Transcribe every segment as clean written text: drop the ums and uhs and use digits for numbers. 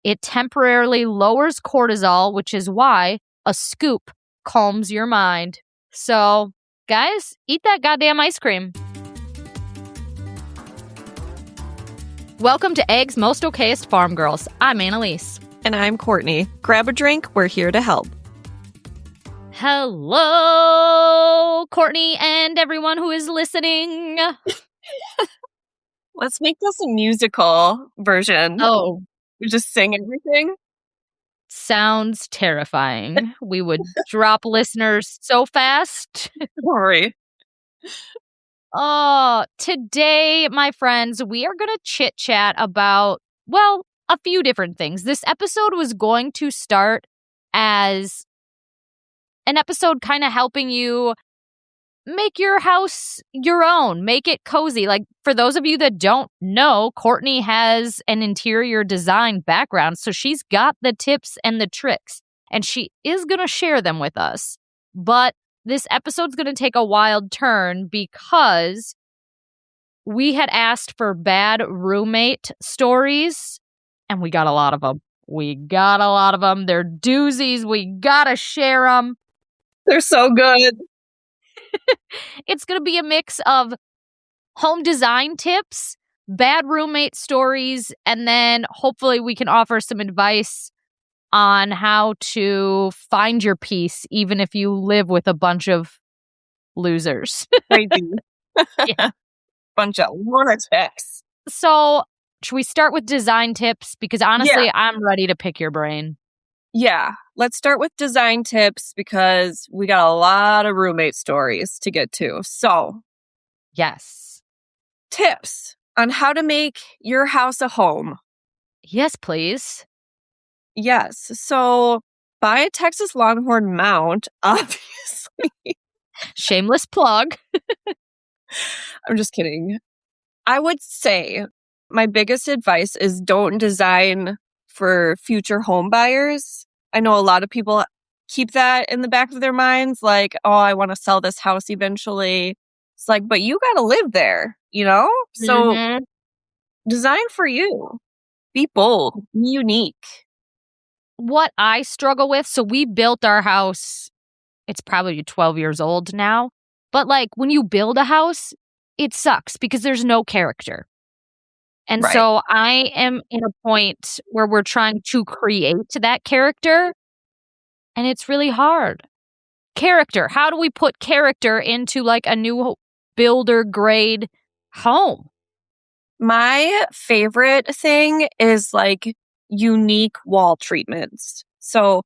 It temporarily lowers cortisol, which is why a scoop calms your mind. So, guys, eat that goddamn ice cream. Welcome to Egg's Most Okayest Farm Girls. I'm Annalise. And I'm Courtney. Grab a drink. We're here to help. Hello, Courtney and everyone who is listening. Let's make this a musical version. Oh, We just sing everything. sounds terrifying. We would drop listeners so fast. Sorry. Oh, today, my friends, we are going to chit-chat about, well, a few different things. This episode was going to start as an episode kind of helping you make your house your own, make it cozy. Like, for those of you that don't know, Courtney has an interior design background, so she's got the tips and the tricks, and she is going to share them with us. But this episode's going to take a wild turn because we had asked for bad roommate stories, and we got a lot of them. They're doozies. We got to share them. They're so good. It's going to be a mix of home design tips, bad roommate stories, and then hopefully we can offer some advice on how to find your peace, even if you live with a bunch of losers. Crazy. Yeah. Bunch of lunatics. So, should we start with design tips? Because honestly, I'm ready to pick your brain. Yeah. Let's start with design tips because we got a lot of roommate stories to get to. So, Yes. tips on how to make your house a home. Yes, please. Yes. So, buy a Texas Longhorn mount, obviously. Shameless plug. I'm just kidding. I would say my biggest advice is don't design for future home buyers. I know a lot of people keep that in the back of their minds, like, oh, I want to sell this house eventually. It's like, but you got to live there, you know? So design for you. Be bold, be unique. What I struggle with, so we built our house, it's probably 12 years old now, but like when you build a house, it sucks because there's no character. And Right. so I am in a point where we're trying to create that character, and it's really hard. Character. How do we put character into like a new builder grade home? My favorite thing is like unique wall treatments. So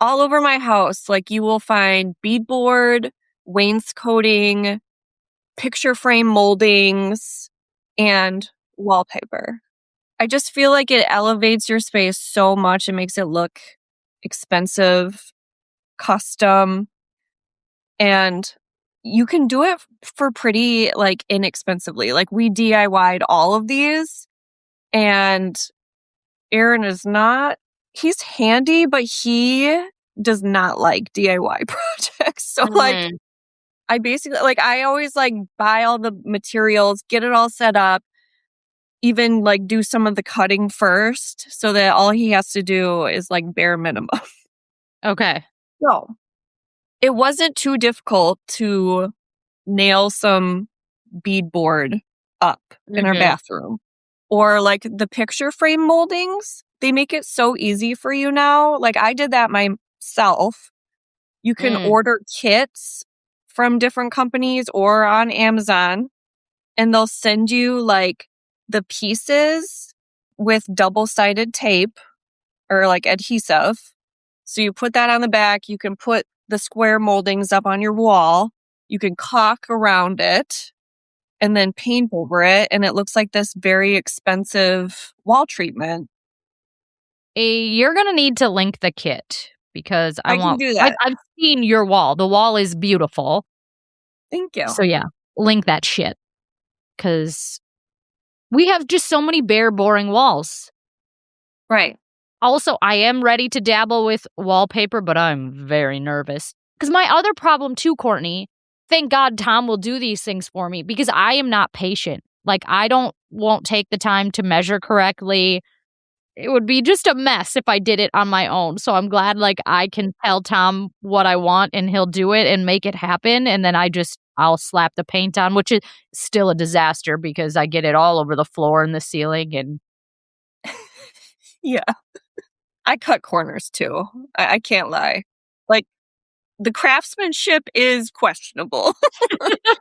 all over my house, like you will find beadboard, wainscoting, picture frame moldings, and wallpaper. I just feel like it elevates your space so much. It makes it look expensive, custom, and you can do it for pretty like inexpensively. Like we DIY'd all of these, and Aaron is not, he's handy, but he does not like DIY projects. So like I basically, like, I always like buy all the materials, get it all set up, even like do some of the cutting first so that all he has to do is like bare minimum. Okay. So it wasn't too difficult to nail some beadboard up in our bathroom. Or like the picture frame moldings, they make it so easy for you now. Like I did that myself. You can order kits from different companies or on Amazon, and they'll send you like the pieces with double-sided tape or like adhesive. So you put that on the back. You can put the square moldings up on your wall. You can caulk around it and then paint over it, and it looks like this very expensive wall treatment. You're going to need to link the kit because I can do that. I've seen your wall. The wall is beautiful. Thank you. So yeah, link that shit. Because we have just so many bare, boring walls. Right. Also, I am ready to dabble with wallpaper, but I'm very nervous. Because my other problem too, Courtney, thank God Tom will do these things for me because I am not patient. Like I won't take the time to measure correctly. it would be just a mess if I did it on my own. So I'm glad like I can tell Tom what I want and he'll do it and make it happen. And then I'll slap the paint on, which is still a disaster because I get it all over the floor and the ceiling. And Yeah. I cut corners too. I can't lie. Like, the craftsmanship is questionable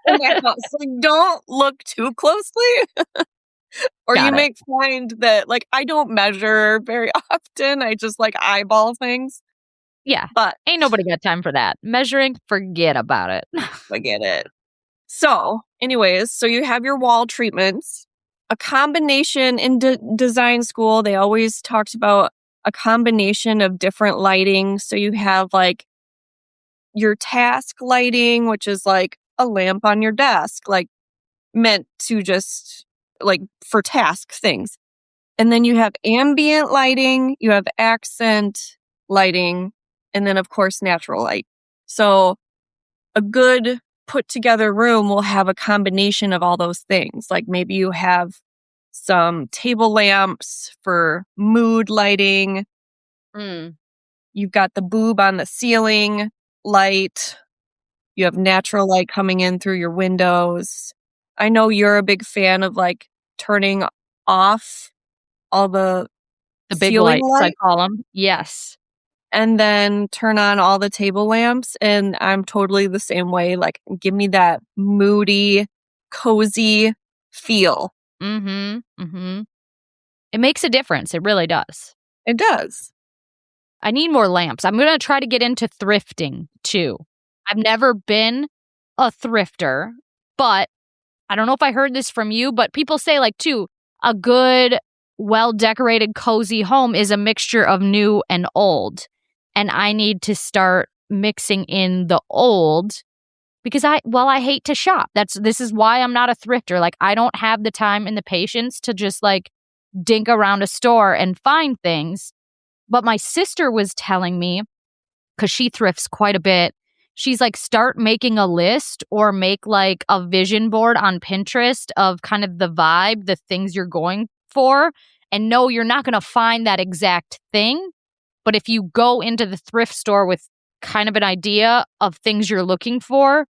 in my house. Like, don't look too closely, or you got it. may find that, like, I don't measure very often. I just, like, eyeball things. Yeah. But Ain't nobody got time for that. Measuring, forget about it. I get it. So, anyways, so you have your wall treatments. A combination in design school, they always talked about a combination of different lighting. So you have like your task lighting, which is like a lamp on your desk, like meant to just like for task things. And then you have ambient lighting, you have accent lighting, and then of course natural light. So a good put together room will have a combination of all those things. Like maybe you have some table lamps for mood lighting. Mm. You've got the boob on the ceiling light. You have natural light coming in through your windows. I know you're a big fan of like turning off all the The big ceiling lights, I light call them. Yes. and then turn on all the table lamps. And I'm totally the same way. Like, give me that moody, cozy feel. Mm-hmm. Mm-hmm. It makes a difference. It really does. It does. I need more lamps. I'm going to try to get into thrifting too. I've never been a thrifter, but I don't know if I heard this from you, but people say like too, a good, well-decorated, cozy home is a mixture of new and old. And I need to start mixing in the old because I hate to shop. This is why I'm not a thrifter. Like I don't have the time and the patience to just like dink around a store and find things. But my sister was telling me, because she thrifts quite a bit, she's like, start making a list or make like a vision board on Pinterest of kind of the vibe, the things you're going for. And no, you're not going to find that exact thing. But if you go into the thrift store with kind of an idea of things you're looking for,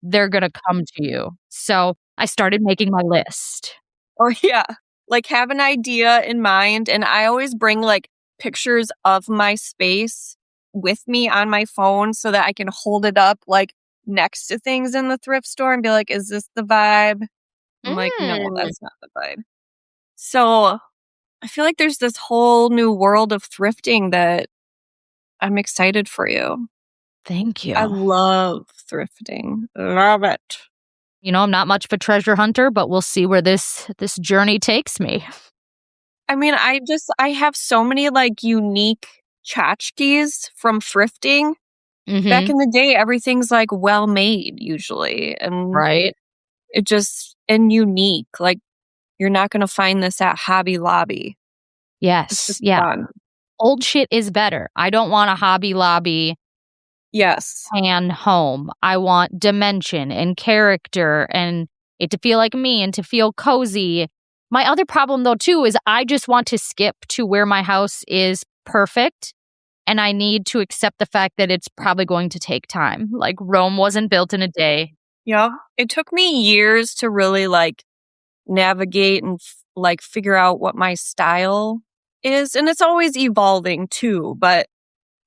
they're going to come to you. So I started making my list. Oh, yeah. Like, have an idea in mind. And I always bring like pictures of my space with me on my phone so that I can hold it up like next to things in the thrift store and be like, is this the vibe? I'm like, no, Mm. that's not the vibe. So I feel like there's this whole new world of thrifting that I'm excited for you. Thank you. I love thrifting. Love it. You know, I'm not much of a treasure hunter, but we'll see where this journey takes me. I mean, I have so many like unique tchotchkes from thrifting. Back Mm-hmm. in the day, everything's like well made usually. And Right? it just, and unique. Like, you're not going to find this at Hobby Lobby. It's Yes. just Yeah. fun. Old shit is better. I don't want a Hobby Lobby Yes. pan home. I want dimension and character and it to feel like me and to feel cozy. My other problem though too is I just want to skip to where my house is perfect and I need to accept the fact that it's probably going to take time. Like Rome wasn't built in a day. Yeah. It took me years to really like navigate and like figure out what my style is. And it's always evolving too. But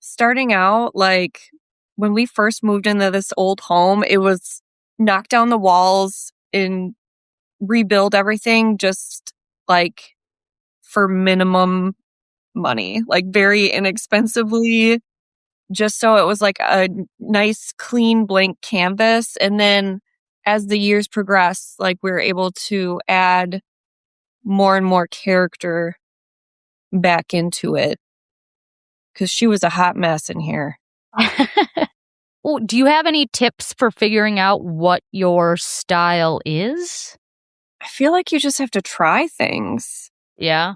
starting out, like when we first moved into this old home, it was knock down the walls and rebuild everything just like for minimum money, like very inexpensively, just so it was like a nice, clean, blank canvas. And then as the years progressed, like we were able to add more and more character back into it because she was a hot mess in here. Oh, do you have any tips for figuring out what your style is? I feel like you just have to try things. Yeah.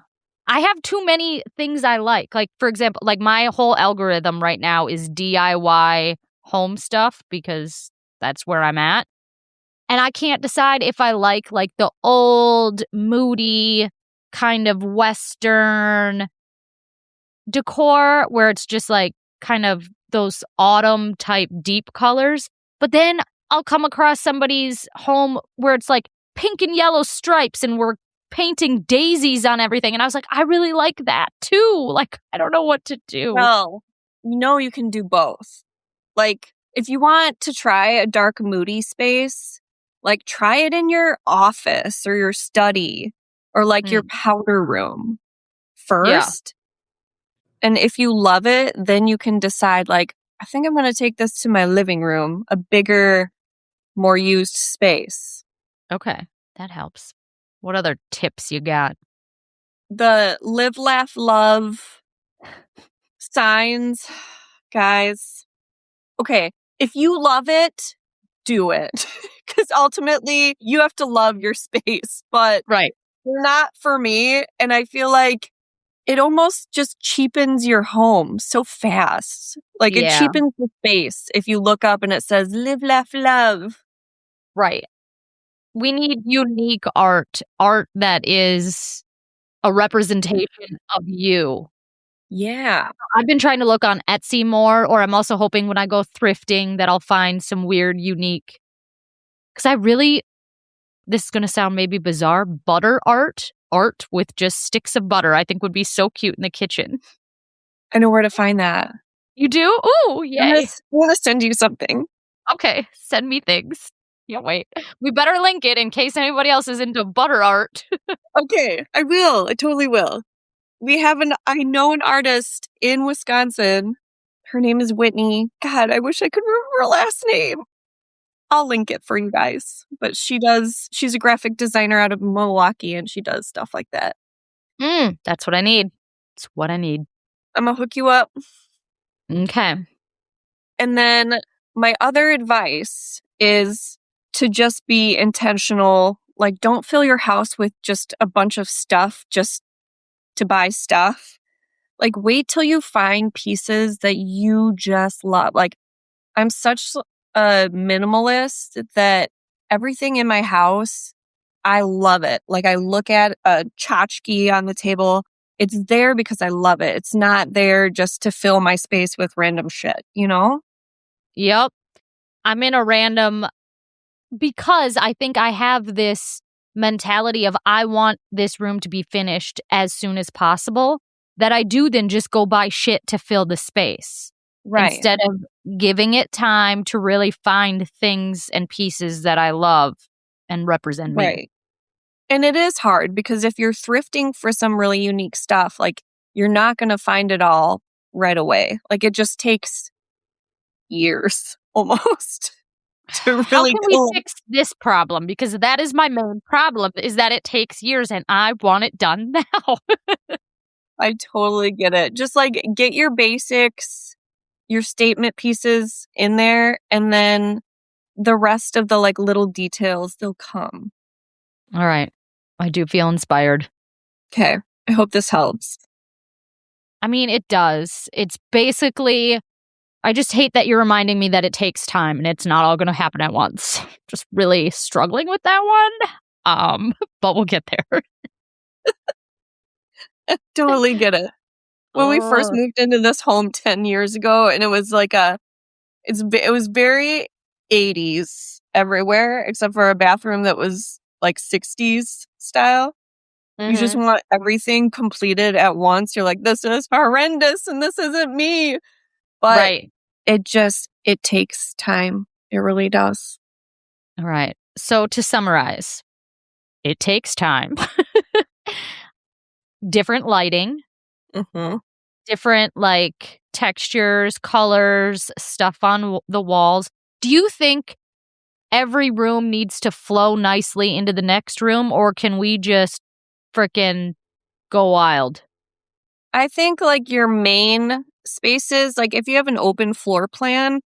I have too many things I like. Like, for example, like my whole algorithm right now is DIY home stuff because that's where I'm at. And I can't decide if I like the old, moody, kind of Western, decor where it's just like kind of those autumn type deep colors. But then I'll come across somebody's home where it's like pink and yellow stripes and we're painting daisies on everything. And I was like, I really like that too. Like, I don't know what to do. Well, you can do both. Like, if you want to try a dark, moody space, like try it in your office or your study or like your powder room Yeah. first. And if you love it, then you can decide, like, I think I'm going to take this to my living room, a bigger, more used space. Okay. That helps. What other tips you got? The live, laugh, love signs, guys. Okay, if you love it, do it. Because ultimately, you have to love your space, but Right. not for me. And I feel like it almost just cheapens your home so fast. Like, it Yeah. cheapens the space if you look up and it says live, laugh, love. Right. We need unique art that is a representation of you. Yeah. I've been trying to look on Etsy more, or I'm also hoping when I go thrifting that I'll find some weird, unique. Because this is going to sound maybe bizarre, butter art with just sticks of butter, I think would be so cute in the kitchen. I know where to find that. You do? Ooh, yay. I'm gonna send you something. Okay, send me things. Can't wait. We better link it in case anybody else is into butter art. Okay, I will. I totally will. I know an artist in Wisconsin. Her name is Whitney. God, I wish I could remember her last name. I'll link it for you guys. But she's a graphic designer out of Milwaukee and she does stuff like that. That's what I need. It's what I need. I'm gonna hook you up. Okay. And then my other advice is to just be intentional. Like, don't fill your house with just a bunch of stuff just to buy stuff. Like, wait till you find pieces that you just love. Like, I'm such a minimalist that everything in my house, I love it. Like, I look at a tchotchke on the table. It's there because I love it. It's not there just to fill my space with random shit, you know? Yep. I'm in a random because I think I have this mentality of I want this room to be finished as soon as possible, that I do then just go buy shit to fill the space. Right. Instead of giving it time to really find things and pieces that I love and represent me. Right. And it is hard because if you're thrifting for some really unique stuff, like, you're not going to find it all right away. Like, it just takes years almost to How really can we fix this problem? Because that is my main problem, is that it takes years and I want it done now. I totally get it. Just like get your basics, your statement pieces in there, and then the rest of the like little details, they'll come. All right. I do feel inspired. Okay. I hope this helps. I mean, it does. It's basically, I just hate that you're reminding me that it takes time and it's not all going to happen at once. Just really struggling with that one. But we'll get there. Totally get it. When we first moved into this home 10 years ago, and it was like it was very 80s everywhere, except for a bathroom that was like 60s style. You just want everything completed at once. You're like, this is horrendous and this isn't me. But Right. it takes time. It really does. All right. So to summarize, it takes time. Different lighting. Mm-hmm. Different like textures, colors, stuff on the walls. Do you think every room needs to flow nicely into the next room, or can we just frickin' go wild? I think like your main spaces, like if you have an open floor plan,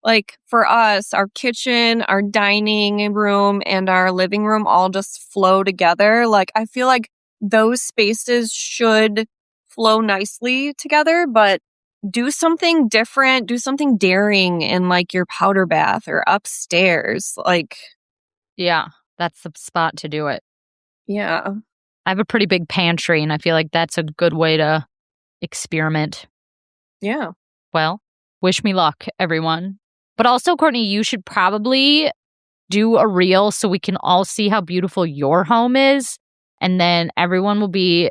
like for us, our kitchen, our dining room, and our living room all just flow together. Like, I feel like those spaces should flow nicely together, but do something different, do something daring in like your powder bath or upstairs. Like, Yeah, that's the spot to do it. yeah. I have a pretty big pantry, and I feel like that's a good way to experiment. Yeah. Well, wish me luck, everyone. But also, Courtney, you should probably do a reel so we can all see how beautiful your home is. And then everyone will be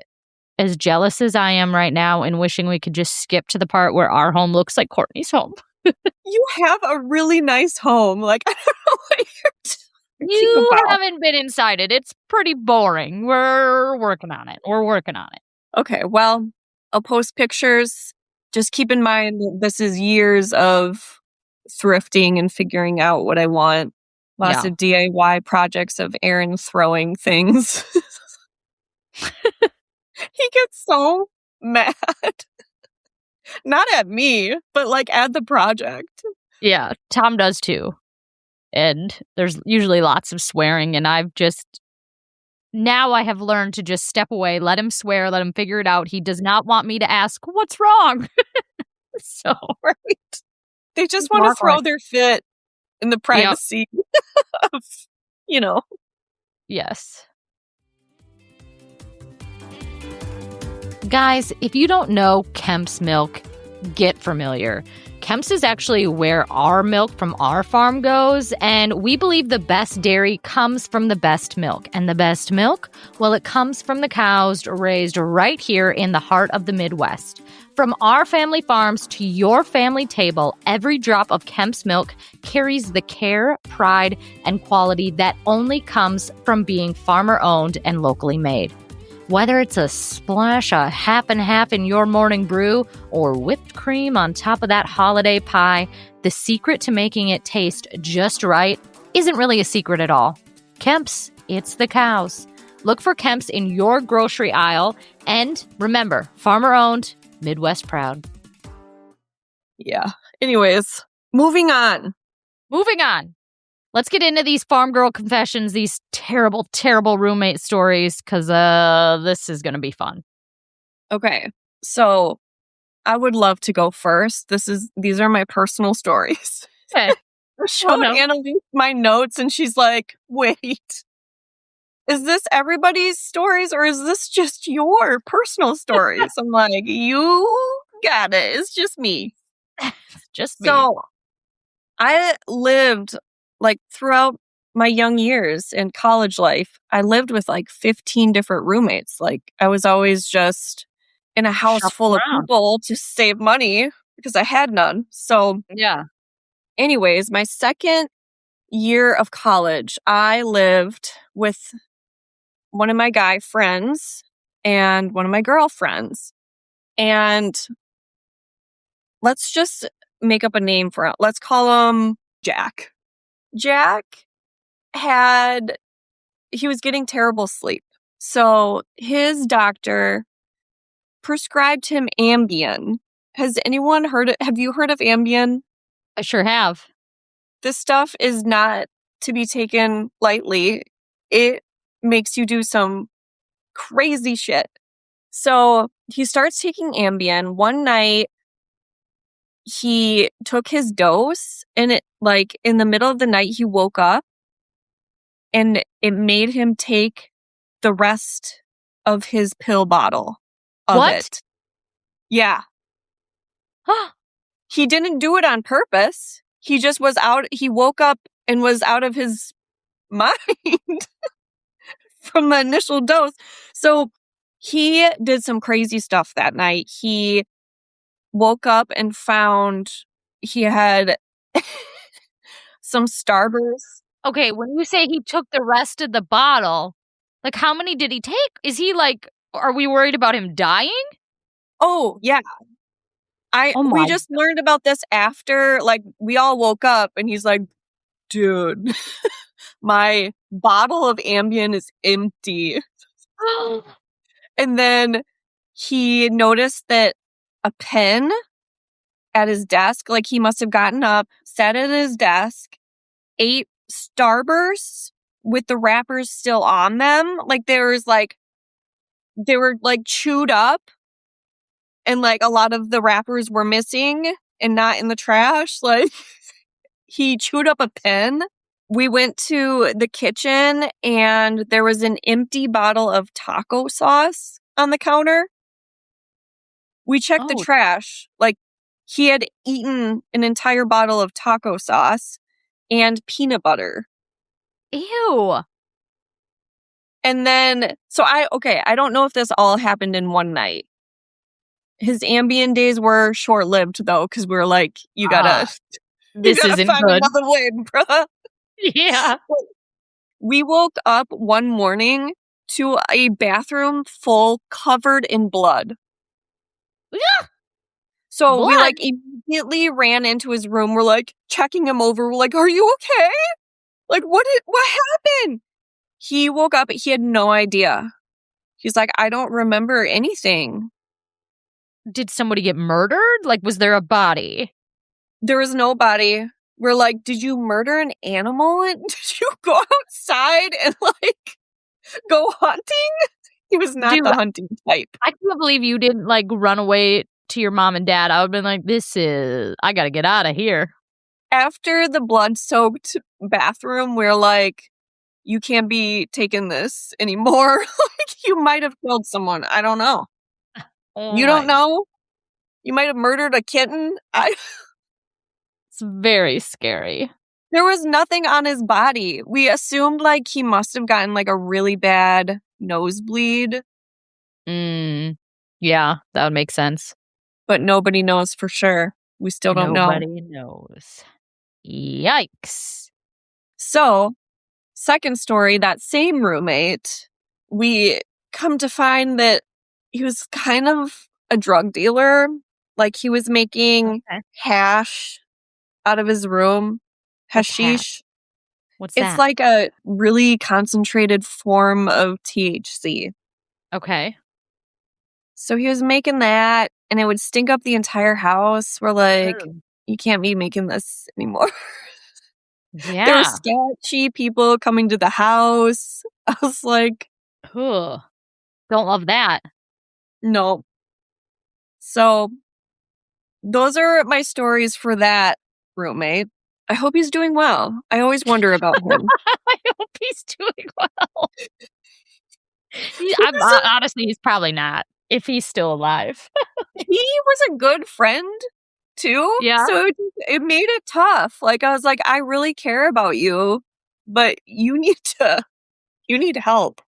as jealous as I am right now and wishing we could just skip to the part where our home looks like Courtney's home. You have a really nice home. Like, I don't know what you're talking You about. haven't been inside it. It's pretty boring. We're working on it. Okay, well, I'll post pictures. Just keep in mind that this is years of thrifting and figuring out what I want. Lots of DIY projects of Aaron throwing things. He gets so mad. Not at me, but like at the project. Yeah, Tom does too. And there's usually lots of swearing, and now I have learned to just step away, let him swear, let him figure it out. He does not want me to ask, what's wrong? So, right. They just want to throw their fit in the privacy of, Yes. Guys, if you don't know Kemp's Milk, get familiar. Kemp's is actually where our milk from our farm goes, and we believe the best dairy comes from the best milk. And the best milk, well, it comes from the cows raised right here in the heart of the Midwest. From our family farms to your family table, every drop of Kemp's milk carries the care, pride, and quality that only comes from being farmer-owned and locally made. Whether it's a splash of half and half in your morning brew or whipped cream on top of that holiday pie, the secret to making it taste just right isn't really a secret at all. Kemp's, it's the cows. Look for Kemp's in your grocery aisle, and remember, farmer-owned, Midwest proud. Yeah. Anyways, moving on. Let's get into these farm girl confessions, these terrible, terrible roommate stories, because this is going to be fun. Okay, so I would love to go first. These are my personal stories. Okay. I showed Annalise my notes, and she's like, wait, is this everybody's stories, or is this just your personal stories? I'm like, you got it. It's just me. Just me. So I lived, like, throughout my young years in college life, I lived with like 15 different roommates. Like, I was always just in a house full of people to save money because I had none. So, yeah. Anyways, my second year of college, I lived with one of my guy friends and one of my girlfriends. And let's just make up a name for it. Let's call him Jack. Jack he was getting terrible sleep. So his doctor prescribed him Ambien. Have you heard of Ambien? I sure have. This stuff is not to be taken lightly. It makes you do some crazy shit. So he starts taking Ambien. One night, he took his dose, and in the middle of the night, he woke up, and it made him take the rest of his pill bottle of it. Yeah. He didn't do it on purpose. He just was out. He woke up and was out of his mind from the initial dose. So he did some crazy stuff that night. He woke up and found he had some Starburst. Okay, when you say he took the rest of the bottle, like, how many did he take? Is he are we worried about him dying? Oh, yeah. We just learned about this after, we all woke up, and he's like, dude, my bottle of Ambien is empty. And then he noticed that a pen at his desk, he must have gotten up, sat at his desk, ate Starbursts with the wrappers still on them. They were chewed up, and a lot of the wrappers were missing and not in the trash. He chewed up a pen. We went to the kitchen, and there was an empty bottle of taco sauce on the counter. We checked the Oh, trash. Like, he had eaten an entire bottle of taco sauce and peanut butter. ew. And then, I don't know if this all happened in one night. His Ambien days were short-lived, though, because we were like, you Ah, this gotta isn't find good. another way, bruh. Yeah. We woke up one morning to a bathroom covered in blood. Yeah, So we blood. like immediately ran into his room. We're like checking him over. We're like, "Are you okay? Like, what happened?" He woke up. He had no idea. He's like, "I don't remember anything." Did somebody get murdered? Like, was there a body? There was no body. We're like, "Did you murder an animal? And did you go outside and like go hunting?" He was not Dude, the hunting type. I can't believe you didn't, like, run away to your mom and dad. I would've been like, I gotta get out of here. After the blood-soaked bathroom, we're like, "You can't be taking this anymore." Like, you might have killed someone. I don't know. Oh You don't my, know? You might have murdered a kitten. it's very scary. There was nothing on his body. We assumed, like, he must have gotten, like, a really bad nosebleed, Mm, yeah, that would make sense. but nobody knows for sure. We still don't know. Nobody knows. Yikes. So, second story, that same roommate, we come to find that he was kind of a drug dealer. Like, he was making Okay. hash out of his room. What's hash? Hashish. What's It's that? like a really concentrated form of THC. Okay. So he was making that, and it would stink up the entire house. We're like, Oh. you can't be making this anymore. There were Yeah. sketchy people coming to the house. I was like, Ugh. Don't love that. no. So those are my stories for that roommate. I hope he's doing well. I always wonder about him. I hope he's doing well. He I'm was honestly, he's probably not, if he's still alive. he was a good friend too. Yeah. So it made it tough. Like, I was like, I really care about you, but you need help.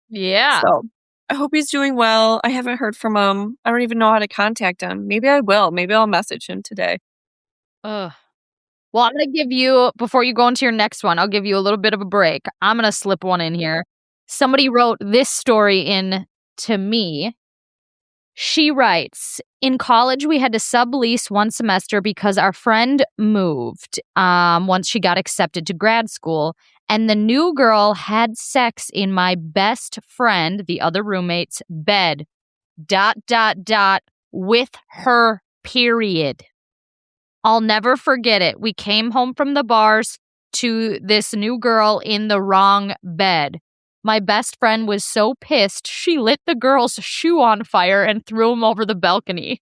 Yeah. So I hope he's doing well. I haven't heard from him. I don't even know how to contact him. Maybe I will. Maybe I'll message him today. Ugh. Well, I'm gonna give you, before you go into your next one, I'll give you a little bit of a break. I'm gonna slip one in here. Somebody wrote this story in to me. She writes, in college, we had to sublease one semester because our friend moved once she got accepted to grad school. And the new girl had sex in my best friend, the other roommate's bed, ... with her period. I'll never forget it. We came home from the bars to this new girl in the wrong bed. My best friend was so pissed, she lit the girl's shoe on fire and threw him over the balcony.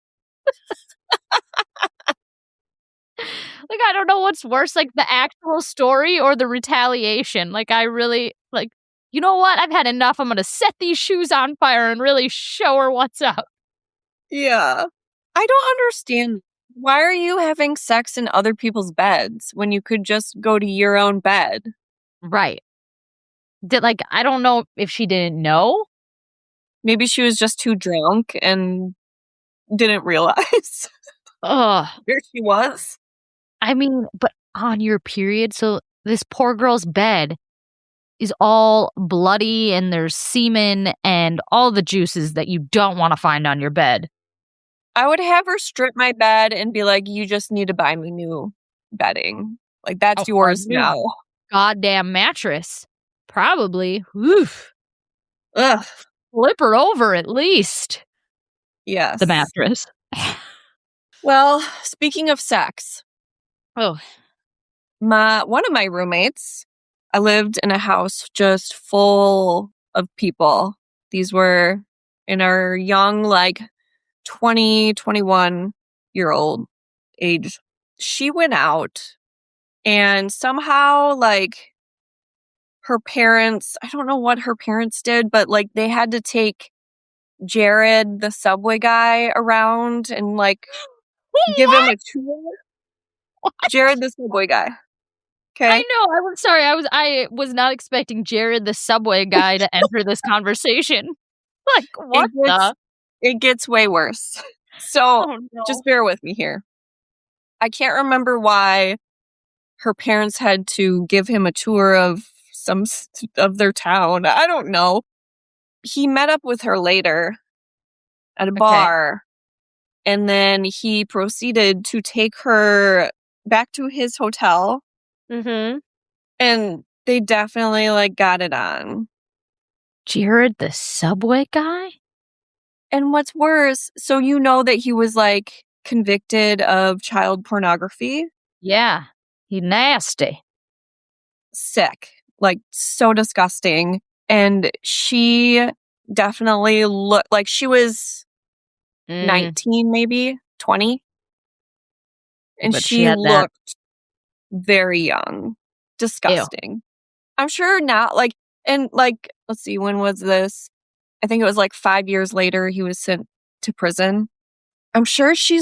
Like, I don't know what's worse, like the actual story or the retaliation. Like, I really, like, you know what? I've had enough. I'm going to set these shoes on fire and really show her what's up. Yeah. I don't understand. Why are you having sex in other people's beds when you could just go to your own bed? Right. Like, I don't know if she didn't know. Maybe she was just too drunk and didn't realize Ugh. where she was. I mean, but on your period, so this poor girl's bed is all bloody and there's semen and all the juices that you don't want to find on your bed. I would have her strip my bed and be like, you just need to buy me new bedding. Like, that's A yours new now. goddamn mattress. Probably. Oof. Ugh. Flip her over at least. Yes. The mattress. Well, speaking of sex, Oh, one of my roommates, I lived in a house just full of people. These were in our young, like 20, 21-year-old age. She went out and somehow, like, her parents, I don't know what her parents did, but like they had to take Jared, the subway guy, around and like give him a tour. Jared, the subway guy. Okay. I know. I'm sorry. I was not expecting Jared, the subway guy, to enter this conversation. Like, what It gets way worse. So just bear with me here. I can't remember why her parents had to give him a tour of of their town. I don't know. He met up with her later at a bar, and then he proceeded to take her back to his hotel. Mm-hmm. And they definitely like got it on. Jared, the subway guy? And what's worse, so you know that he was like convicted of child pornography? Yeah. He nasty. Sick. Like so disgusting. And she definitely looked like she was 19, maybe 20. And But she looked very young. Disgusting. Ew. I'm sure not like, and like, let's see, when was this? I think it was like 5 years later he was sent to prison. I'm sure she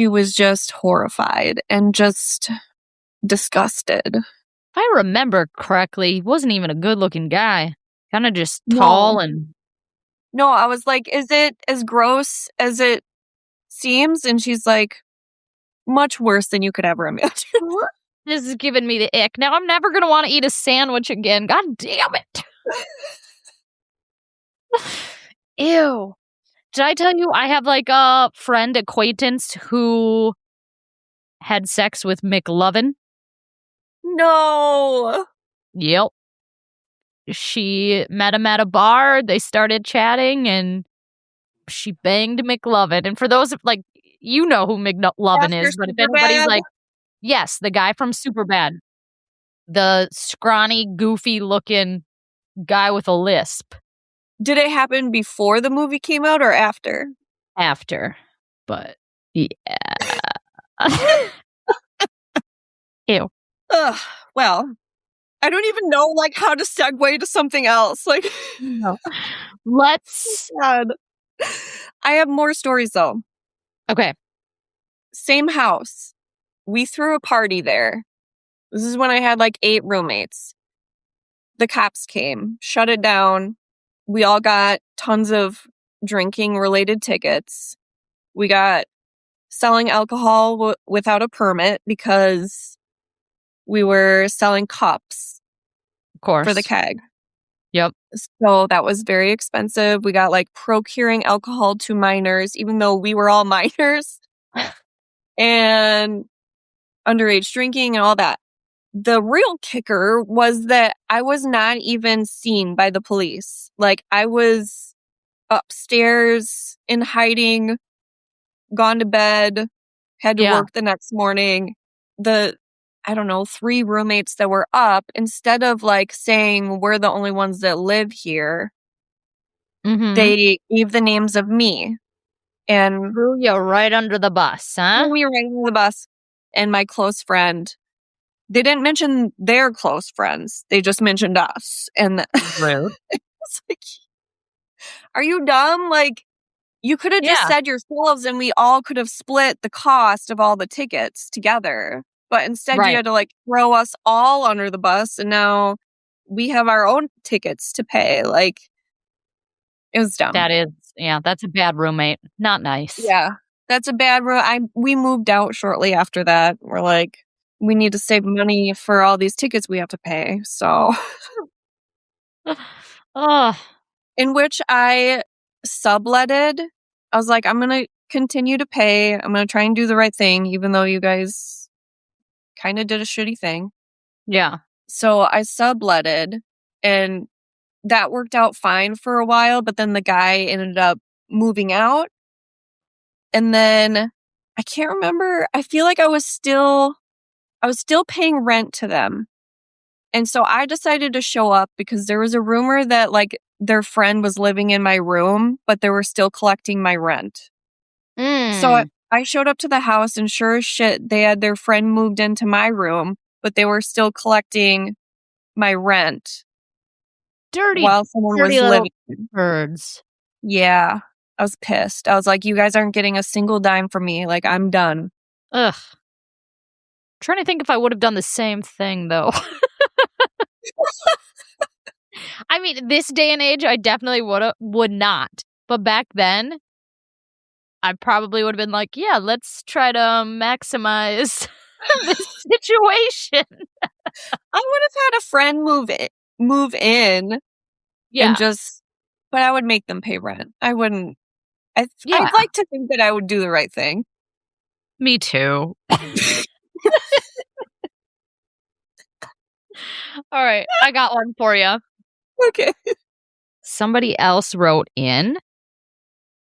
was just horrified and just disgusted. If I remember correctly, he wasn't even a good looking guy. Kind of just tall and... No, I was like, is it as gross as it seems? And she's like, much worse than you could ever imagine. This is giving me the ick. Now I'm never going to want to eat a sandwich again. God damn it. Ew. Did I tell you I have like a friend acquaintance who had sex with McLovin? No. Yep. She met him at a bar. They started chatting and she banged McLovin. And for those like, you know who McLovin is, but if anybody's like, yes, the guy from Superbad, the scrawny, goofy looking guy with a lisp. Did it happen before the movie came out or after? After. But yeah. Ew. Ugh, well, I don't even know like how to segue to something else. Like, no. Let's. God. I have more stories though. Okay. Same house. We threw a party there. This is when I had like 8 roommates. The cops came, shut it down. We all got tons of drinking related tickets. We got selling alcohol without a permit because we were selling cups. Of course. For the keg. Yep. So that was very expensive. We got like procuring alcohol to minors, even though we were all minors. And underage drinking and all that. The real kicker was that I was not even seen by the police. Like, I was upstairs in hiding, gone to bed, had to work the next morning. I don't know, 3 roommates that were up, instead of like saying we're the only ones that live here, they gave the names of me. And threw you right under the bus, huh? Threw me right under the bus. And my close friend. They didn't mention their close friends. They just mentioned us. And rude. It's like, are you dumb? Like, you could have just said yourselves and we all could have split the cost of all the tickets together. But instead you had to like throw us all under the bus, and now we have our own tickets to pay. Like, it was dumb. That's a bad roommate. Not nice. Yeah. That's a bad we moved out shortly after that. We're like, we need to save money for all these tickets we have to pay. So, in which I subletted. I was like, I'm going to continue to pay. I'm going to try and do the right thing, even though you guys kind of did a shitty thing. Yeah. So I subletted, and that worked out fine for a while. But then the guy ended up moving out. And then I can't remember. I feel like I was still paying rent to them. And so I decided to show up because there was a rumor that like their friend was living in my room, but they were still collecting my rent. So I showed up to the house, and sure as shit, they had their friend moved into my room, but they were still collecting my rent. Dirty, while someone was living. Birds. Yeah. I was pissed. I was like, you guys aren't getting a single dime from me. Like, I'm done. Ugh. Trying to think if I would have done the same thing though. I mean, this day and age, I definitely would not. But back then, I probably would have been like, yeah, let's try to maximize this situation. I would have had a friend move in and Yeah. but I would make them pay rent. I wouldn't. Yeah. I'd like to think that I would do the right thing. Me too. All right. I got one for you. Okay. Somebody else wrote in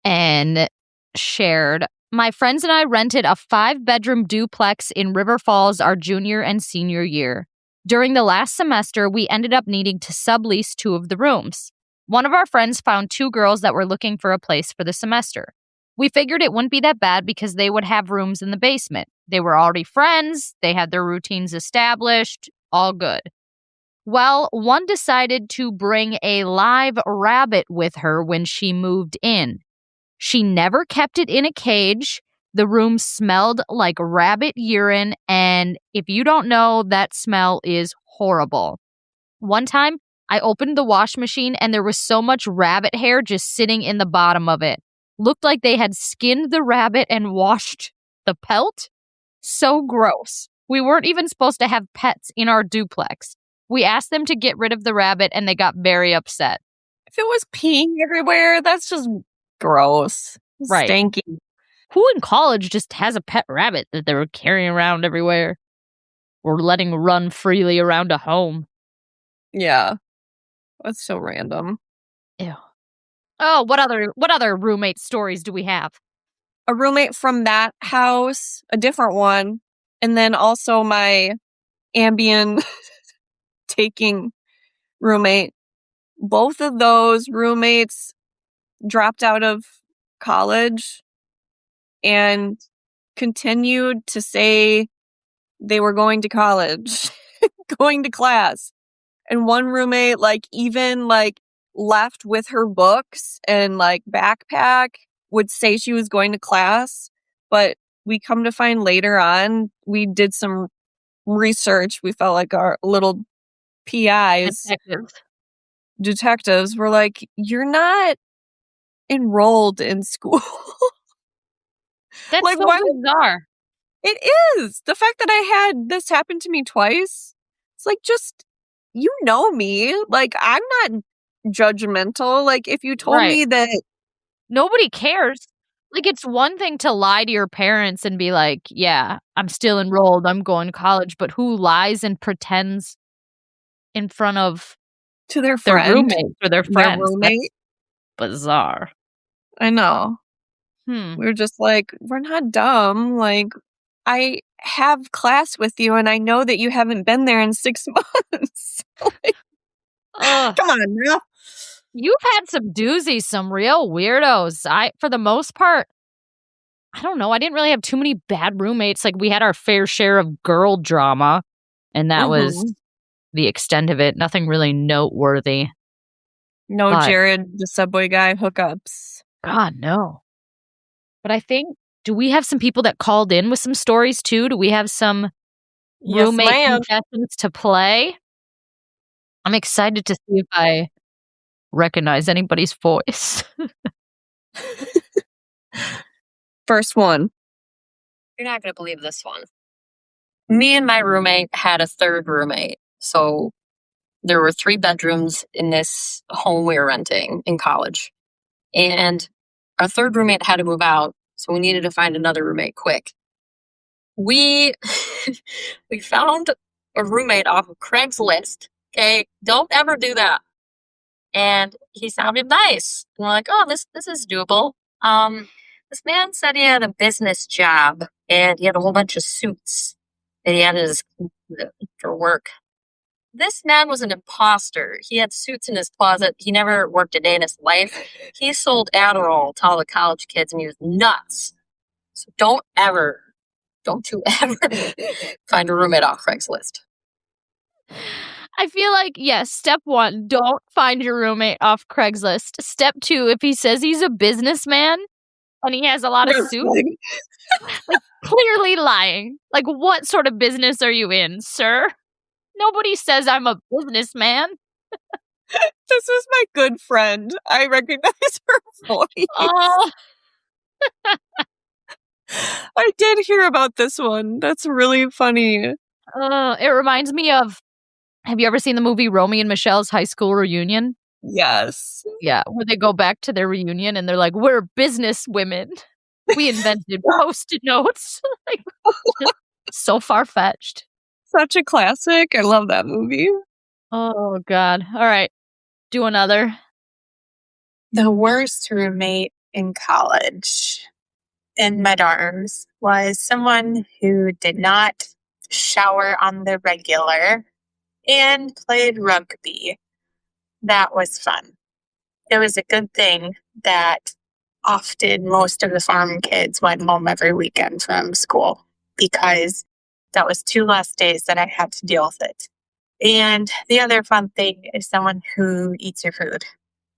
and shared, my friends and I rented a 5-bedroom duplex in River Falls our junior and senior year. During the last semester, we ended up needing to sublease 2 of the rooms. One of our friends found 2 girls that were looking for a place for the semester. We figured it wouldn't be that bad because they would have rooms in the basement. They were already friends, they had their routines established, all good. Well, one decided to bring a live rabbit with her when she moved in. She never kept it in a cage. The room smelled like rabbit urine, and if you don't know, that smell is horrible. One time, I opened the wash machine and there was so much rabbit hair just sitting in the bottom of it. Looked like they had skinned the rabbit and washed the pelt. So gross. We weren't even supposed to have pets in our duplex. We asked them to get rid of the rabbit and they got very upset. If it was peeing everywhere, that's just gross. Right. Stanky. Who in college just has a pet rabbit that they're carrying around everywhere or letting run freely around a home? Yeah. That's so random. Ew. Oh, what other roommate stories do we have? A roommate from that house, a different one, and then also my Ambien taking roommate. Both of those roommates dropped out of college and continued to say they were going to college, going to class. And one roommate, even left with her books and backpack, would say she was going to class. But we come to find later on, we did some research. We felt like our little PIs, detectives were like, you're not enrolled in school. That's so bizarre. It is. The fact that I had this happen to me twice, it's like, just, you know me. Like, I'm not judgmental. Like, if you told me that... Nobody cares. Like, it's one thing to lie to your parents and be like, yeah, I'm still enrolled, I'm going to college, but who lies and pretends in front of to their roommate or their friends? Their roommate? That's bizarre. I know. We're just like, we're not dumb. Like, I have class with you and I know that you haven't been there in 6 months. Come on now. You've had some doozies, some real weirdos. For the most part, I don't know. I didn't really have too many bad roommates. Like, we had our fair share of girl drama, and that was the extent of it. Nothing really noteworthy. No Jared, the Subway guy hookups. God, no. But I think, do we have some people that called in with some stories too? Do we have some roommate contestants to play? I'm excited to see if I recognize anybody's voice. First one. You're not going to believe this one. Me and my roommate had a third roommate. So there were 3 bedrooms in this home we were renting in college. And our third roommate had to move out. So we needed to find another roommate quick. We found a roommate off of Craigslist. Okay, don't ever do that. And he sounded nice. And we're like, oh, this is doable. This man said he had a business job and he had a whole bunch of suits that he had for work. This man was an imposter. He had suits in his closet. He never worked a day in his life. He sold Adderall to all the college kids and he was nuts. So don't you ever find a roommate off Craigslist. I feel like, yes, step 1, don't find your roommate off Craigslist. Step 2, if he says he's a businessman and he has a lot of suits, like, clearly lying. Like, what sort of business are you in, sir? Nobody says I'm a businessman. This is my good friend. I recognize her voice. Oh, I did hear about this one. That's really funny. it reminds me of, have you ever seen the movie Romy and Michelle's high school reunion? Yes. Yeah, where they go back to their reunion and they're like, we're business women. We invented Post-it notes. Like, just so far-fetched. Such a classic. I love that movie. Oh, God. All right. Do another. The worst roommate in college in my dorms was someone who did not shower on the regular and played rugby. That was fun. It was a good thing that often most of the farm kids went home every weekend from school because that was 2 less days that I had to deal with it. And the other fun thing is someone who eats your food,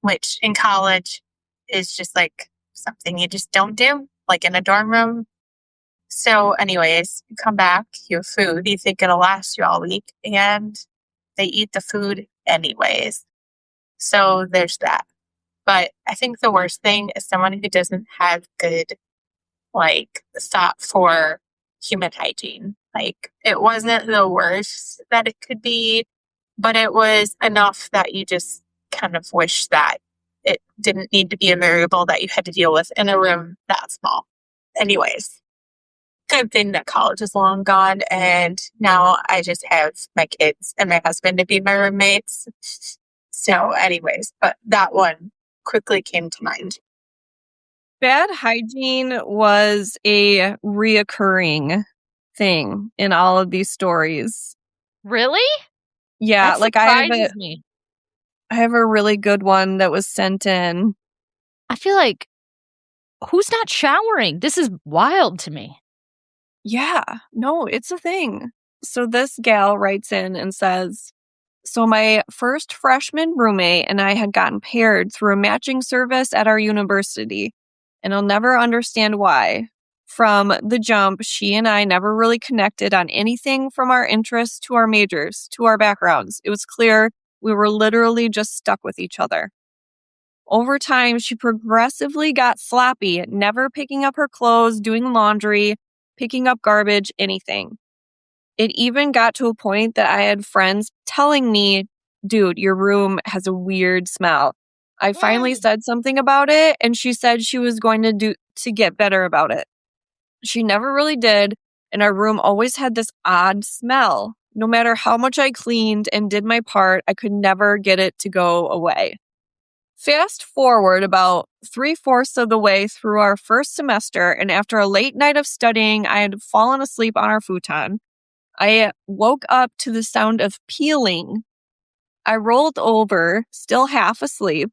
which in college is just like something you just don't do, like in a dorm room. So, anyways, you come back, you have food, you think it'll last you all week, and they eat the food anyways. So, there's that. But I think the worst thing is someone who doesn't have good, like, thought for human hygiene. Like, it wasn't the worst that it could be, but it was enough that you just kind of wish that it didn't need to be a variable that you had to deal with in a room that small. Anyways, good thing that college is long gone, and now I just have my kids and my husband to be my roommates. So, anyways, but that one quickly came to mind. Bad hygiene was a reoccurring thing in all of these stories. Really? Yeah, That like surprises me. I have a really good one that was sent in. I feel like, who's not showering? This is wild to me. Yeah, no, it's a thing. So this gal writes in and says, so my first freshman roommate and I had gotten paired through a matching service at our university, and I'll never understand why. From the jump, she and I never really connected on anything from our interests to our majors, to our backgrounds. It was clear we were literally just stuck with each other. Over time, she progressively got sloppy, never picking up her clothes, doing laundry, picking up garbage, anything. It even got to a point that I had friends telling me, dude, your room has a weird smell. I finally said something about it, and she said she was going to get better about it. She never really did, and our room always had this odd smell. No matter how much I cleaned and did my part, I could never get it to go away. Fast forward about 3/4 of the way through our first semester, and after a late night of studying, I had fallen asleep on our futon. I woke up to the sound of peeling. I rolled over, still half asleep,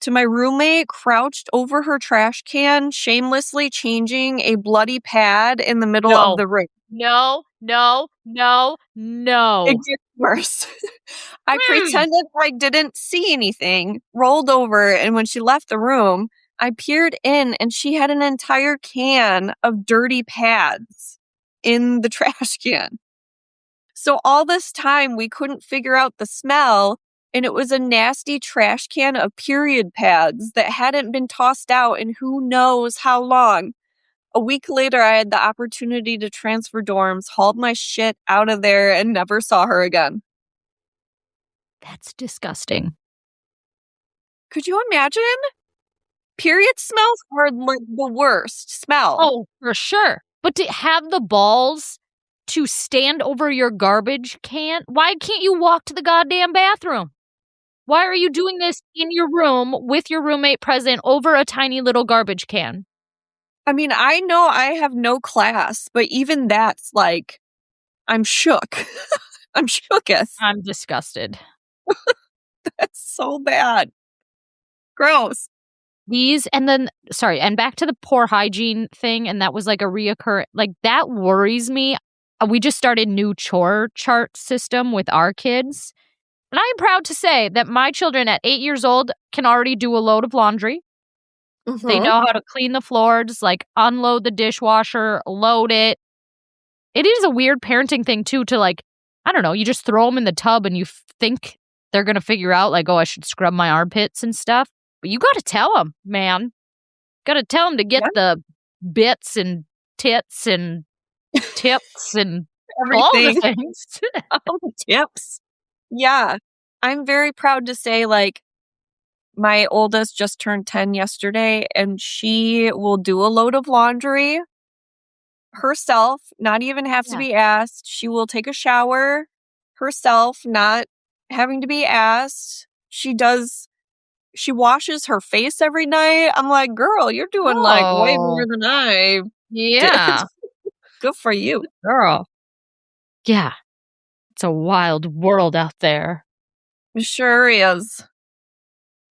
to my roommate crouched over her trash can, shamelessly changing a bloody pad in the middle of the room. No. It gets worse. I pretended I didn't see anything, rolled over, and when she left the room, I peered in and she had an entire can of dirty pads in the trash can. So all this time, we couldn't figure out the smell, and it was a nasty trash can of period pads that hadn't been tossed out in who knows how long. A week later, I had the opportunity to transfer dorms, hauled my shit out of there, and never saw her again. That's disgusting. Could you imagine? Period smells are like the worst smell. Oh, for sure. But to have the balls to stand over your garbage can, why can't you walk to the goddamn bathroom? Why are you doing this in your room with your roommate present over a tiny little garbage can? I mean, I know I have no class, but even that's like, I'm shook. I'm shooketh. I'm disgusted. That's so bad. Gross. And back to the poor hygiene thing, and that was like a reoccurring, like that worries me. We just started new chore chart system with our kids, And I am proud to say that my children at 8 years old can already do a load of laundry. They know how to clean the floors, like unload the dishwasher, load it. It is a weird parenting thing, too, to like, I don't know, you just throw them in the tub and you think they're going to figure out, like, oh, I should scrub my armpits and stuff. But you got to tell them, man. Got to tell them to get the bits and tits and tips and all the Everything. things. All the tips. Yeah. I'm very proud to say, like, my oldest just turned 10 yesterday, and she will do a load of laundry herself, not even have to be asked. She will take a shower herself, not having to be asked. She washes her face every night. I'm like, girl, you're doing like way more than I Yeah. did. Good for you. Girl. Yeah. It's a wild world out there. It sure is.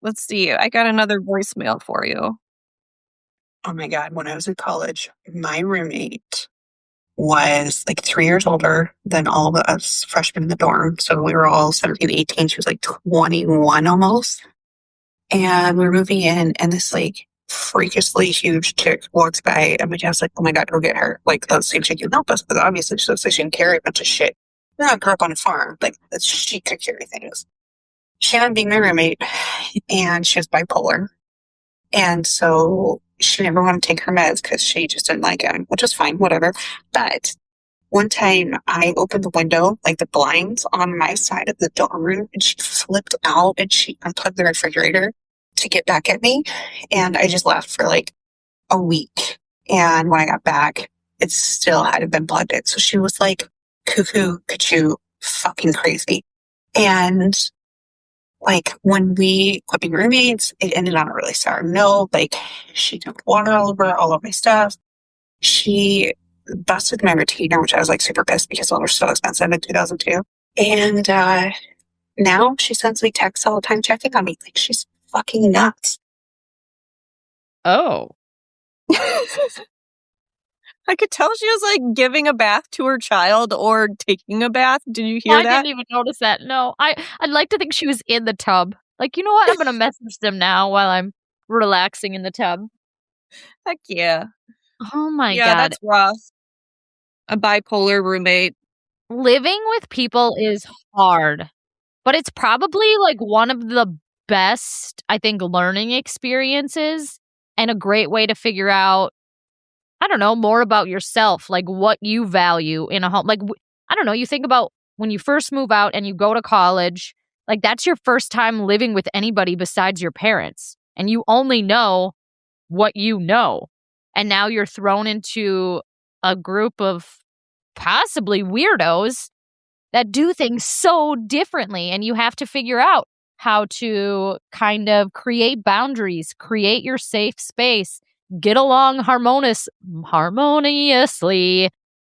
Let's see. I got another voicemail for you. Oh my God. When I was in college, my roommate was like 3 years older than all of us freshmen in the dorm. So we were all 17, 18. She was like 21 almost. And we're moving in, and this like freakishly huge chick walks by, and my dad's like, oh my God, go get her. Like, the same chick can help us, but obviously she looks like she can carry a bunch of shit. I grew up on a farm. Like, she could carry things. She ended up being my roommate, and she was bipolar. And so she never wanted to take her meds because she just didn't like them, which is fine, whatever. But one time I opened the window, like the blinds on my side of the dorm room, and she flipped out and she unplugged the refrigerator to get back at me. And I just left for like a week. And when I got back, it still hadn't been plugged in. So she was like cuckoo, cuckoo, fucking crazy. And like when we quit being roommates, it ended on a really sour note. Like she dumped water all of my stuff. She busted my retainer, which I was like super pissed because those were so expensive in 2002. And now she sends me texts all the time checking on me. Like, she's fucking nuts. Oh. I could tell she was like giving a bath to her child or taking a bath. Did you hear that? I didn't even notice that. No, I'd like to think she was in the tub. Like, you know what? I'm going to message them now while I'm relaxing in the tub. Heck yeah. Oh my Yeah, God. that's rough. A bipolar roommate. Living with people is hard, but it's probably like one of the best, I think, learning experiences and a great way to figure out, I don't know, more about yourself, like what you value in a home. Like, I don't know, you think about when you first move out and you go to college, like that's your first time living with anybody besides your parents. And you only know what you know. And now you're thrown into a group of possibly weirdos that do things so differently. And you have to figure out how to kind of create boundaries, create your safe space, get along harmoniously.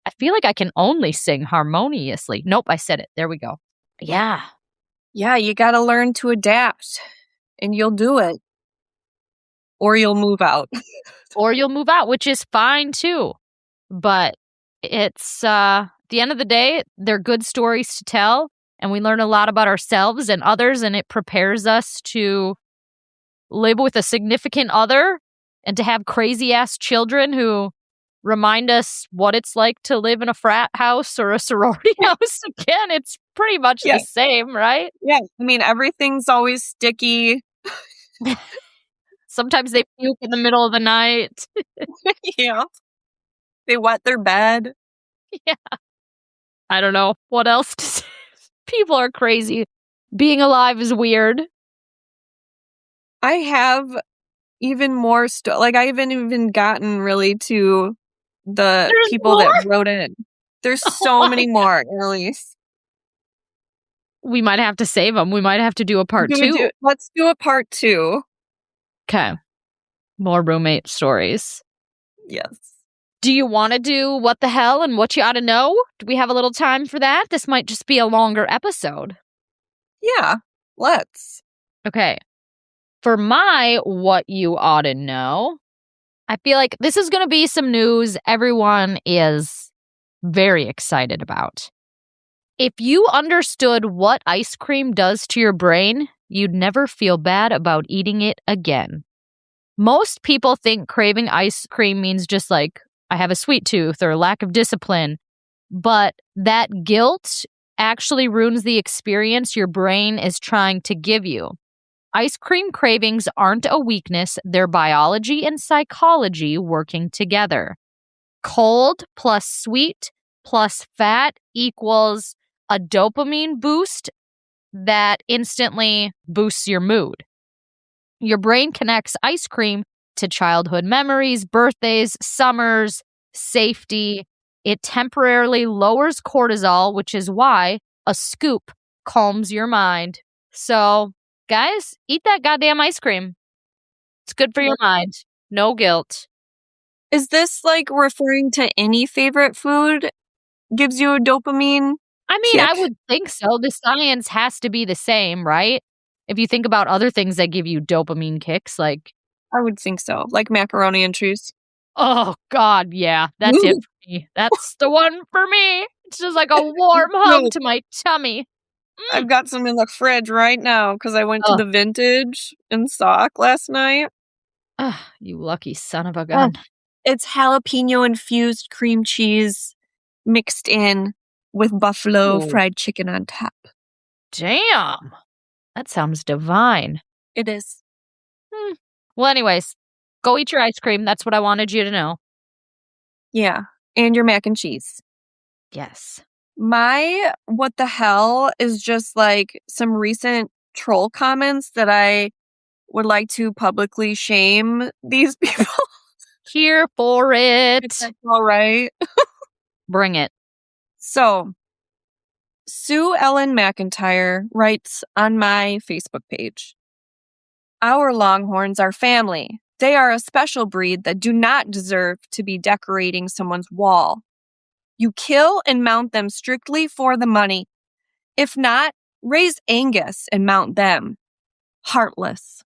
I feel like I can only sing harmoniously. Nope, I said it. There we go. Yeah. Yeah, you got to learn to adapt and you'll do it. Or you'll move out. Or you'll move out, which is fine too. But it's, at the end of the day, they're good stories to tell. And we learn a lot about ourselves and others, and it prepares us to live with a significant other and to have crazy ass children who remind us what it's like to live in a frat house or a sorority house. Again, it's pretty much the same, right? Yeah. I mean, everything's always sticky. Sometimes they puke in the middle of the night. Yeah. They wet their bed. Yeah. I don't know what else to say. People are crazy. Being alive is weird. I have even more like I haven't even gotten really to the people that wrote in. There's so many more, Annalise. We might have to save them. We might have to do a part 2. Let's do a part 2. Okay. More roommate stories. Yes. Do you want to do what the hell and what you ought to know? Do we have a little time for that? This might just be a longer episode. Yeah, let's. Okay. For my what you ought to know, I feel like this is going to be some news everyone is very excited about. If you understood what ice cream does to your brain, you'd never feel bad about eating it again. Most people think craving ice cream means just like, I have a sweet tooth or lack of discipline. But that guilt actually ruins the experience your brain is trying to give you. Ice cream cravings aren't a weakness, they're biology and psychology working together. Cold plus sweet plus fat equals a dopamine boost that instantly boosts your mood. Your brain connects ice cream to childhood memories, birthdays, summers, safety. It temporarily lowers cortisol, which is why a scoop calms your mind. So, guys, eat that goddamn ice cream. It's good for your mind. No guilt. Is this like referring to any favorite food gives you a dopamine? I mean, I kick? would think so. The science has to be the same, right? If you think about other things that give you dopamine kicks, like, I would think so. Like macaroni and cheese. oh, God, yeah, that's it Ooh. for me. That's the one for me. It's just like a warm hug to my tummy. I've got some in the fridge right now because I went to Ugh. the Vintage in Sauk last night. Ugh, you lucky son of a gun. It's jalapeno infused cream cheese mixed in with buffalo Ooh. fried chicken on top. Damn. That sounds divine. It is. Well, anyways, go eat your ice cream. That's what I wanted you to know. Yeah. And your mac and cheese. Yes. My what the hell is just like some recent troll comments that I would like to publicly shame these people. Here for it. If that's all right. Bring it. So, Sue Ellen McIntyre writes on my Facebook page, "Our Longhorns are family. They are a special breed that do not deserve to be decorating someone's wall. You kill and mount them strictly for the money. If not, raise Angus and mount them. Heartless."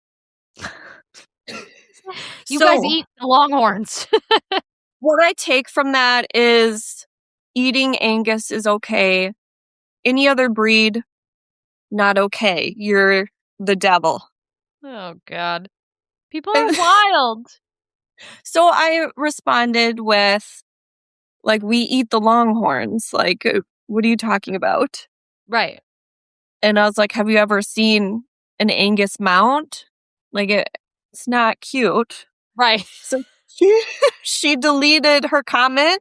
You guys eat the Longhorns. What I take from that is eating Angus is okay. Any other breed, not okay. You're the devil. Oh, God. People are wild. So I responded with, like, we eat the Longhorns. Like, what are you talking about? Right. And I was like, have you ever seen an Angus mount? Like, it's not cute. Right. So she deleted her comment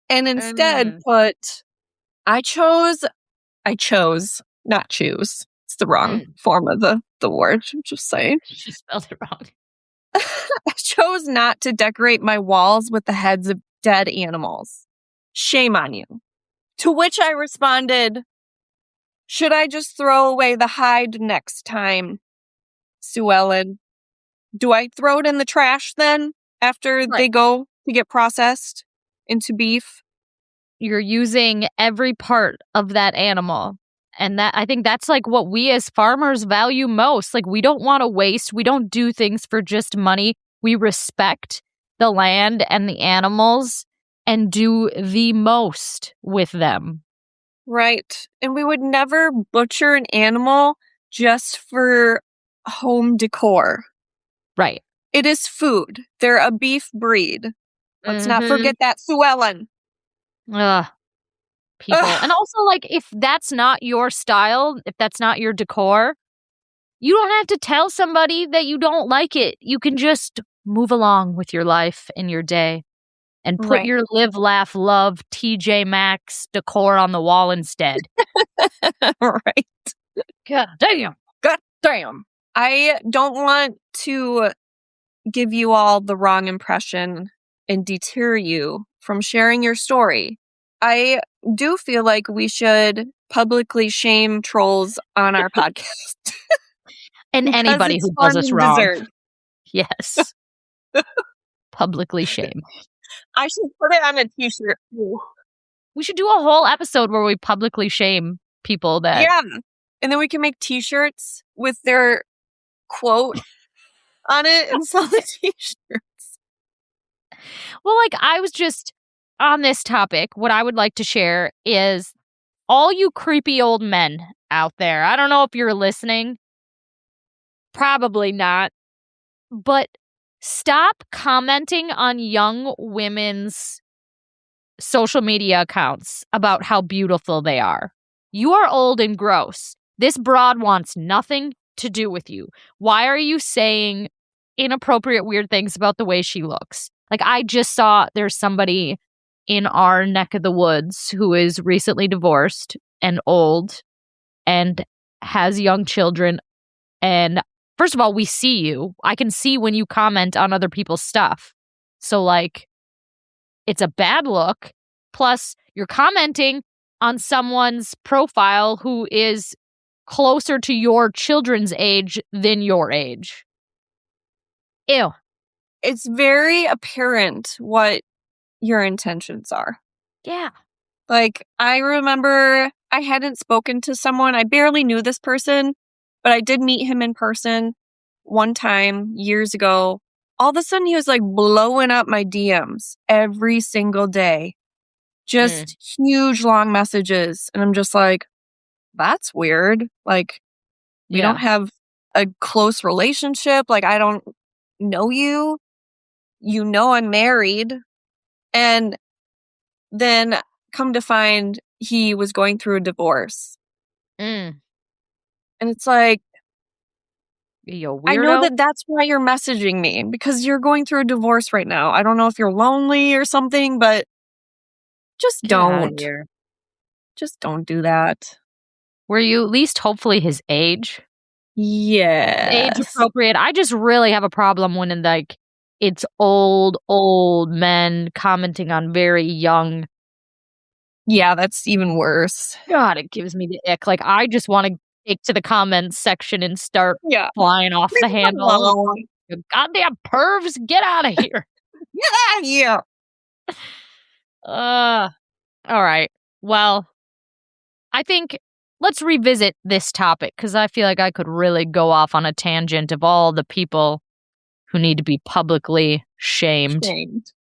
and instead put, I chose, not choose. It's the wrong form of the word. I'm just saying. She spelled it wrong. I chose not to decorate my walls with the heads of dead animals. Shame on you. To which I responded, should I just throw away the hide next time, Sue Ellen? Do I throw it in the trash then after they go to get processed into beef? You're using every part of that animal. And that, I think that's like what we as farmers value most. Like, we don't want to waste. We don't do things for just money. We respect the land and the animals and do the most with them. Right. And we would never butcher an animal just for home decor. Right. It is food. They're a beef breed. Let's not forget that, Sue Ellen. Ugh. People. And also, like, if that's not your style, if that's not your decor, you don't have to tell somebody that you don't like it. You can just move along with your life and your day and put your live, laugh, love TJ Maxx decor on the wall instead. Right. God damn. God damn. I don't want to give you all the wrong impression and deter you from sharing your story. I do feel like we should publicly shame trolls on our podcast. And anybody who does us wrong. Yes. Publicly shame. I should put it on a t-shirt. Ooh. We should do a whole episode where we publicly shame people that... Yeah. And then we can make t-shirts with their quote on it and sell the t-shirts. Well, like, I was just on this topic. What I would like to share is all you creepy old men out there, I don't know if you're listening. Probably not. But stop commenting on young women's social media accounts about how beautiful they are. You are old and gross. This broad wants nothing to do with you. Why are you saying inappropriate, weird things about the way she looks? Like, I just saw there's somebody in our neck of the woods who is recently divorced and old and has young children. And first of all, we see you. I can see when you comment on other people's stuff. So, like, it's a bad look. Plus, you're commenting on someone's profile who is closer to your children's age than your age. Ew. It's very apparent what your intentions are. Yeah. Like, I remember I hadn't spoken to someone. I barely knew this person, but I did meet him in person one time years ago. All of a sudden, he was like blowing up my DMs every single day. Just huge, long messages. And I'm just like, that's weird. Like, we don't have a close relationship. Like, I don't know you. You know I'm married. And then come to find he was going through a divorce. And it's like, You weirdo. I know that that's why you're messaging me, because you're going through a divorce right now. I don't know if you're lonely or something, but just don't. Just don't do that. Were you at least hopefully his age? Yeah. Age appropriate. I just really have a problem when like it's old men commenting on very young. Yeah, that's even worse. God, it gives me the ick. Like, I just want to take to the comments section and start flying off the handle. You goddamn pervs, get out of here. Get out of here. All right. Well, I think let's revisit this topic because I feel like I could really go off on a tangent of all the people who need to be publicly shamed.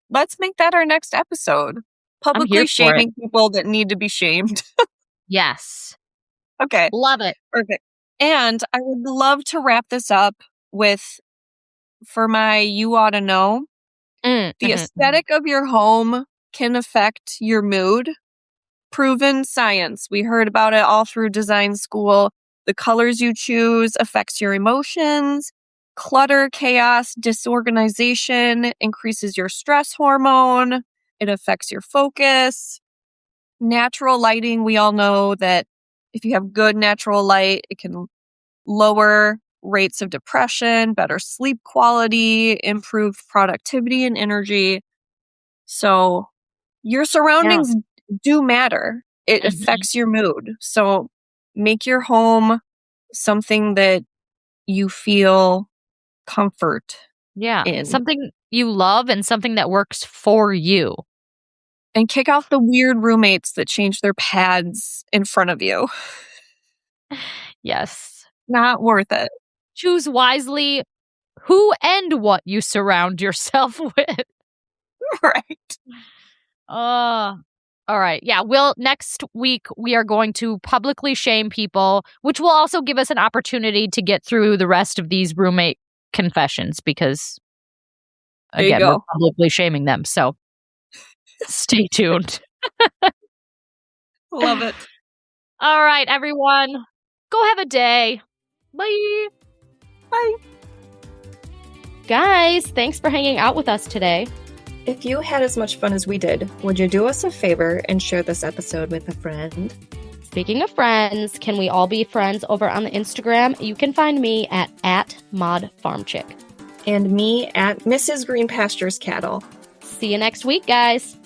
Let's make that our next episode. Publicly shaming people that need to be shamed. Yes. Okay. Love it. Perfect. And I would love to wrap this up with, for my you ought to know, the aesthetic of your home can affect your mood. Proven science. We heard about it all through design school. The colors you choose affects your emotions. Clutter, chaos, disorganization increases your stress hormone. It affects your focus. Natural lighting, we all know that if you have good natural light, it can lower rates of depression, better sleep quality, improved productivity and energy. So your surroundings do matter. It affects your mood. So make your home something that you feel comfort in. Something you love and something that works for you. And kick out the weird roommates that change their pads in front of you. Yes. Not worth it. Choose wisely who and what you surround yourself with. Right. All right. Yeah. Next week, we are going to publicly shame people, which will also give us an opportunity to get through the rest of these roommate confessions because, again, we're publicly shaming them. So stay tuned. Love it. All right, everyone. Go have a day. Bye. Bye. Guys, thanks for hanging out with us today. If you had as much fun as we did, would you do us a favor and share this episode with a friend? Speaking of friends, can we all be friends over on the Instagram? You can find me at @modfarmchick. And me at Mrs. Green Pastures Cattle. See you next week, guys.